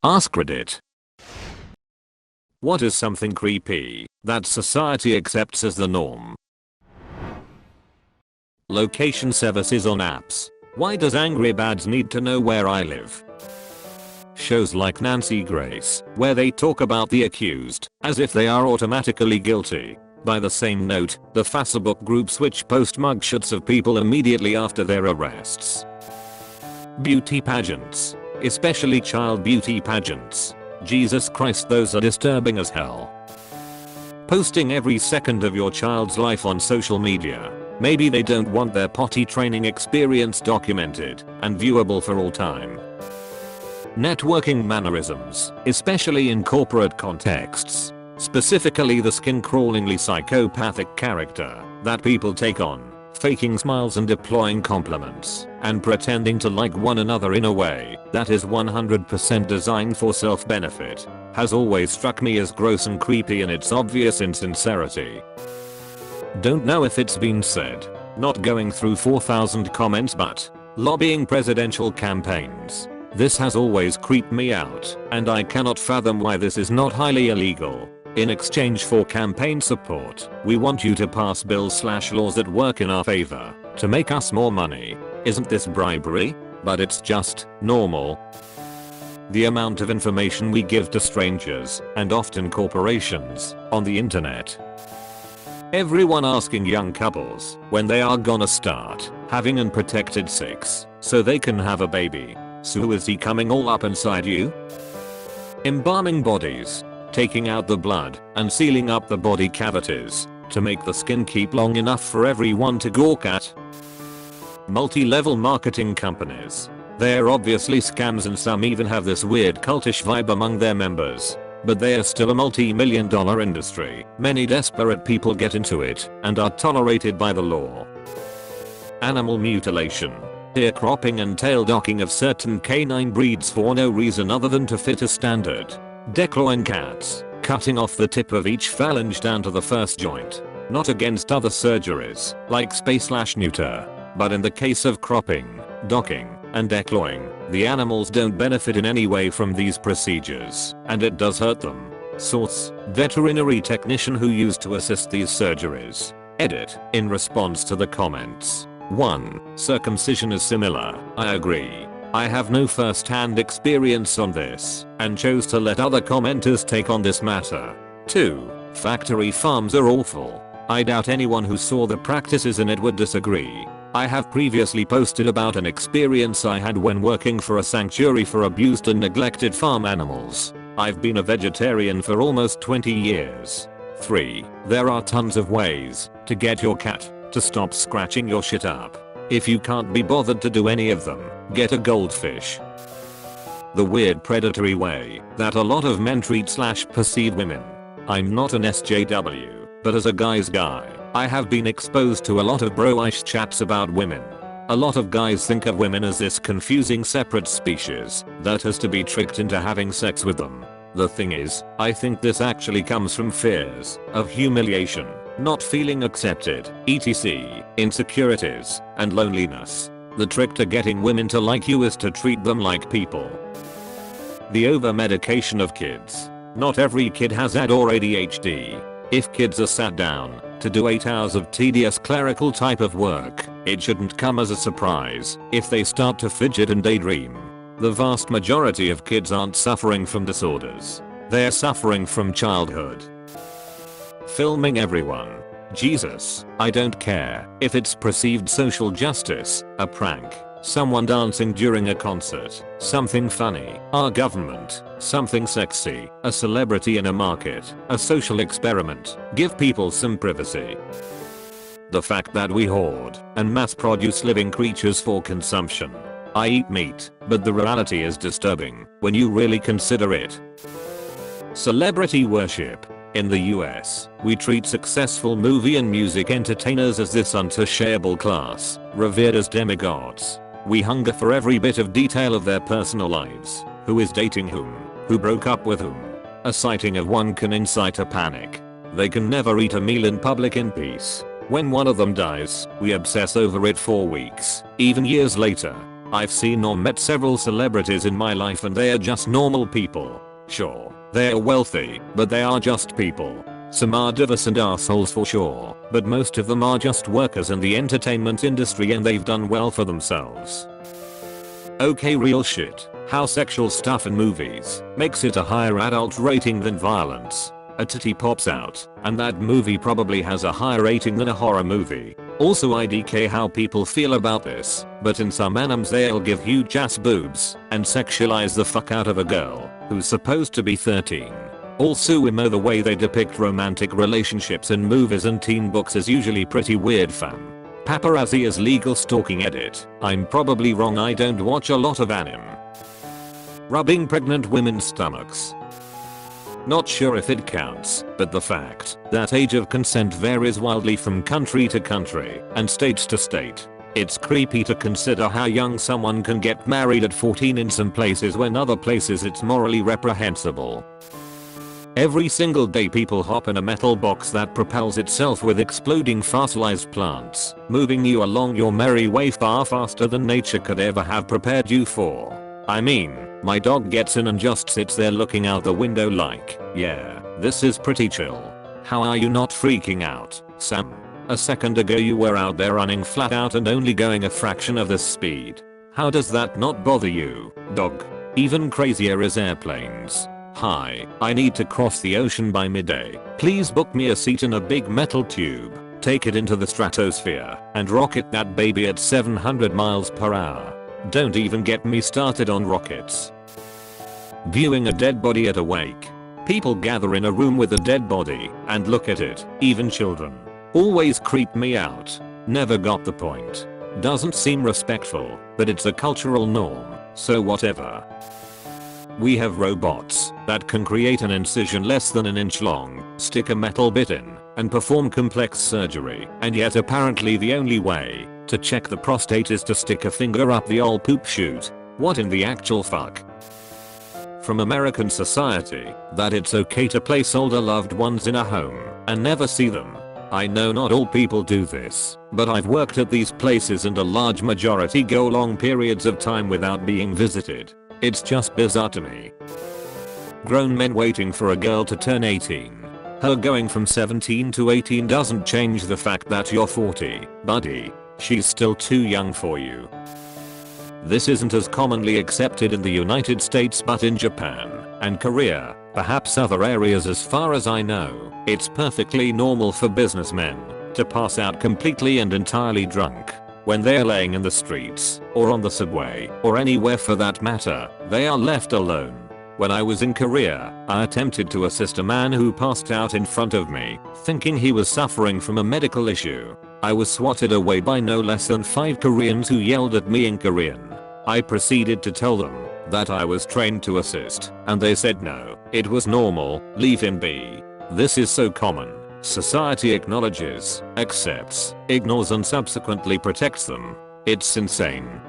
AskReddit. What is something creepy that society accepts as the norm? Location services on apps. Why does Angry Birds need to know where I live? Shows like Nancy Grace, where they talk about the accused as if they are automatically guilty. By the same note, the Facebook groups which post mugshots of people immediately after their arrests. Beauty pageants. Especially child beauty pageants. Jesus Christ, those are disturbing as hell. Posting every second of your child's life on social media. Maybe they don't want their potty training experience documented and viewable for all time. Networking mannerisms, especially in corporate contexts. Specifically the skin-crawlingly psychopathic character that people take on, faking smiles and deploying compliments, and pretending to like one another in a way that is 100% designed for self-benefit, has always struck me as gross and creepy in its obvious insincerity. Don't know if it's been said, not going through 4,000 comments but lobbying presidential campaigns. This has always creeped me out, and I cannot fathom why this is not highly illegal. In exchange for campaign support, we want you to pass bills/laws that work in our favor to make us more money. Isn't this bribery? But it's just normal. The amount of information we give to strangers, and often corporations, on the internet. Everyone asking young couples when they are gonna start having unprotected sex so they can have a baby. So is he coming all up inside you? Embalming bodies. Taking out the blood and sealing up the body cavities to make the skin keep long enough for everyone to gawk at. Multi-level marketing companies. They're obviously scams and some even have this weird cultish vibe among their members. But they are still a multi-million-dollar industry. Many desperate people get into it and are tolerated by the law. Animal mutilation. Ear cropping and tail docking of certain canine breeds for no reason other than to fit a standard. Declawing cats, cutting off the tip of each phalange down to the first joint. Not against other surgeries, like spay/neuter. But in the case of cropping, docking, and declawing, the animals don't benefit in any way from these procedures, and it does hurt them. Source: veterinary technician who used to assist these surgeries. Edit: in response to the comments. 1. Circumcision is similar. I agree. I have no first-hand experience on this, and chose to let other commenters take on this matter. 2. Factory farms are awful. I doubt anyone who saw the practices in it would disagree. I have previously posted about an experience I had when working for a sanctuary for abused and neglected farm animals. I've been a vegetarian for almost 20 years. 3. There are tons of ways to get your cat to stop scratching your shit up. If you can't be bothered to do any of them, get a goldfish. The weird predatory way that a lot of men treat/perceive women. I'm not an SJW, but as a guy's guy, I have been exposed to a lot of bro-ish chats about women. A lot of guys think of women as this confusing separate species that has to be tricked into having sex with them. The thing is, I think this actually comes from fears of humiliation, not feeling accepted, etc., insecurities, and loneliness. The trick to getting women to like you is to treat them like people. The over-medication of kids. Not every kid has AD or ADHD. If kids are sat down to do 8 hours of tedious clerical type of work, it shouldn't come as a surprise if they start to fidget and daydream. The vast majority of kids aren't suffering from disorders. They're suffering from childhood. Filming everyone. Jesus, I don't care if it's perceived social justice, a prank, someone dancing during a concert, something funny, our government, something sexy, a celebrity in a market, a social experiment. Give people some privacy. The fact that we hoard and mass produce living creatures for consumption. I eat meat, but the reality is disturbing when you really consider it. Celebrity worship. In the US, we treat successful movie and music entertainers as this untouchable class, revered as demigods. We hunger for every bit of detail of their personal lives. Who is dating whom? Who broke up with whom? A sighting of one can incite a panic. They can never eat a meal in public in peace. When one of them dies, we obsess over it for weeks, even years later. I've seen or met several celebrities in my life and they are just normal people. Sure, they are wealthy, but they are just people. Some are divas and assholes for sure, but most of them are just workers in the entertainment industry and they've done well for themselves. Okay, real shit. How sexual stuff in movies makes it a higher adult rating than violence. A titty pops out, and that movie probably has a higher rating than a horror movie. Also IDK how people feel about this, but in some animes they'll give huge ass boobs and sexualize the fuck out of a girl who's supposed to be 13. Also emo the way they depict romantic relationships in movies and teen books is usually pretty weird fam. Paparazzi is legal stalking edit. I'm probably wrong, I don't watch a lot of anime. Rubbing pregnant women's stomachs. Not sure if it counts, but the fact that age of consent varies wildly from country to country and state to state. It's creepy to consider how young someone can get married at 14 in some places when other places it's morally reprehensible. Every single day people hop in a metal box that propels itself with exploding fossilized plants, moving you along your merry way far faster than nature could ever have prepared you for. I mean, my dog gets in and just sits there looking out the window like, yeah, this is pretty chill. How are you not freaking out, Sam? A second ago you were out there running flat out and only going a fraction of the speed. How does that not bother you, dog? Even crazier is airplanes. Hi, I need to cross the ocean by midday. Please book me a seat in a big metal tube, take it into the stratosphere, and rocket that baby at 700 miles per hour. Don't even get me started on rockets. Viewing a dead body at a wake. People gather in a room with a dead body and look at it, even children. Always creep me out. Never got the point. Doesn't seem respectful, but it's a cultural norm, so whatever. We have robots that can create an incision less than an inch long, stick a metal bit in, and perform complex surgery, and yet apparently the only way to check the prostate is to stick a finger up the ol' poop chute. What in the actual fuck? From American society, that it's okay to place older loved ones in a home and never see them. I know not all people do this, but I've worked at these places and a large majority go long periods of time without being visited. It's just bizarre to me. Grown men waiting for a girl to turn 18. Her going from 17 to 18 doesn't change the fact that you're 40, buddy. She's still too young for you. This isn't as commonly accepted in the United States, but in Japan and Korea, perhaps other areas as far as I know, it's perfectly normal for businessmen to pass out completely and entirely drunk. When they're laying in the streets, or on the subway, or anywhere for that matter, they are left alone. When I was in Korea, I attempted to assist a man who passed out in front of me, thinking he was suffering from a medical issue. I was swatted away by no less than 5 Koreans who yelled at me in Korean. I proceeded to tell them that I was trained to assist, and they said no, it was normal, leave him be. This is so common. Society acknowledges, accepts, ignores and subsequently protects them. It's insane.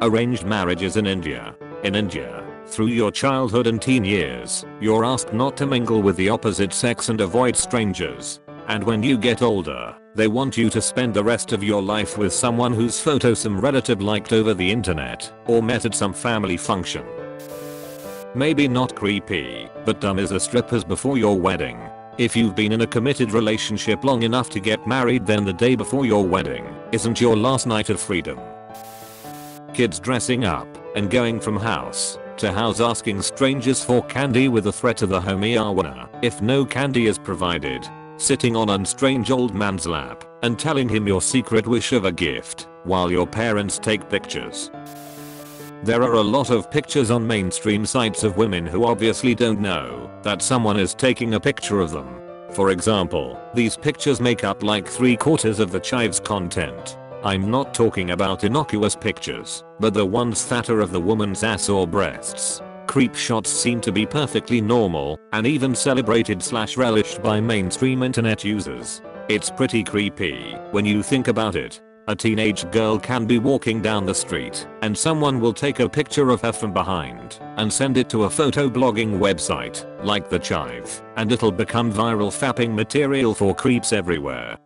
Arranged marriages in India. In India, through your childhood and teen years, you're asked not to mingle with the opposite sex and avoid strangers. And when you get older, they want you to spend the rest of your life with someone whose photo some relative liked over the internet or met at some family function. Maybe not creepy, but dumb as a strippers before your wedding. If you've been in a committed relationship long enough to get married, then the day before your wedding isn't your last night of freedom. Kids dressing up and going from house to house asking strangers for candy with a threat to the homie awana if no candy is provided. Sitting on a strange old man's lap and telling him your secret wish of a gift while your parents take pictures. There are a lot of pictures on mainstream sites of women who obviously don't know that someone is taking a picture of them. For example, these pictures make up like 3/4 of the chive's content. I'm not talking about innocuous pictures, but the ones that are of the woman's ass or breasts. Creep shots seem to be perfectly normal and even celebrated/relished by mainstream internet users. It's pretty creepy when you think about it. A teenage girl can be walking down the street and someone will take a picture of her from behind and send it to a photo blogging website like The Chive, and it'll become viral fapping material for creeps everywhere.